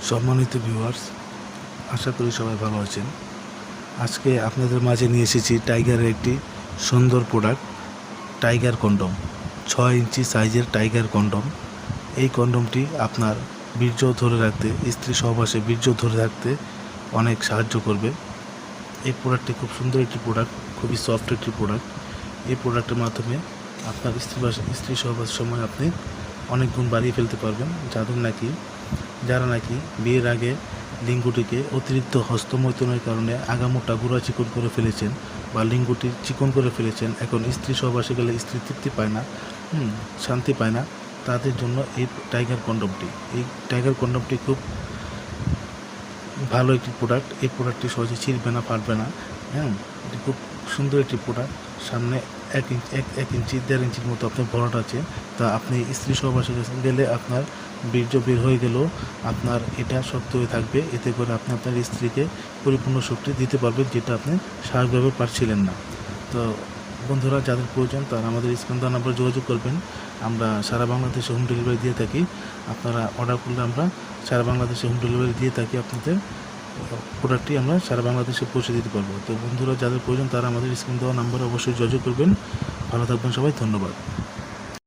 সম্মানিত ভিউয়ার্স, আশা করি সবাই ভালো আছেন। আজকে আপনাদের মাঝে নিয়ে এসেছি টাইগারের একটি সুন্দর প্রোডাক্ট, টাইগার কন্ডম। 6 ইঞ্চি সাইজের টাইগার কন্ডম। এই কন্ডমটি আপনার বীর্য ধরে রাখতে, স্ত্রী সহবাসে বীর্য ধরে রাখতে অনেক সাহায্য করবে। এই প্রোডাক্টটি খুব সুন্দর একটি প্রোডাক্ট, খুবই সফট একটি প্রোডাক্ট। এই প্রোডাক্টের মাধ্যমে আপনার স্ত্রী সহবাসের সময় আপনি অনেক গুণ বাড়িয়ে ফেলতে পারবেন। যারা নাকি বিয়ের আগে লিঙ্গটিকে অতিরিক্ত হস্তমৈথুনের কারণে আগামোটা গুঁড়া চিকন করে ফেলেছেন বা লিঙ্গটি চিকন করে ফেলেছেন, এখন স্ত্রী সহবাসে গেলে স্ত্রী তৃপ্তি পায় না, শান্তি পায় না, তাদের জন্য এই টাইগার কন্ডমটি খুব ভালো একটি প্রোডাক্ট। এই প্রোডাক্টটি সহজে ছিঁড়বে না, ফাটবে না। এটি খুব সুন্দর একটি প্রোডাক্ট। সামনে 1.5 ইঞ্চির মতো আপনার ভরাট আছে। তা আপনি স্ত্রী সহবাসে গেলে আপনার বীর্য বের হয়ে গেলেও আপনার এটা শক্ত হয়ে থাকবে। এতে করে আপনি আপনার স্ত্রীকে পরিপূর্ণ শক্তি দিতে পারবেন, যেটা আপনি স্বাভাবিকভাবে পারছিলেন না। তো বন্ধুরা, যাদের প্রয়োজন তারা আমাদের স্ক্রিন দেওয়া নাম্বারে যোগাযোগ করবেন। আমরা সারা বাংলাদেশে হোম ডেলিভারি দিয়ে থাকি। আপনারা অর্ডার করলে আমরা সারা বাংলাদেশে হোম ডেলিভারি দিয়ে থাকি। আপনাদের প্রোডাক্টটি আমরা সারা বাংলাদেশে পৌঁছে দিতে পারবো। তো বন্ধুরা, যাদের প্রয়োজন তারা আমাদের স্ক্রিন দেওয়া নাম্বারে অবশ্যই যোগাযোগ করবেন। ভালো থাকবেন সবাই, ধন্যবাদ।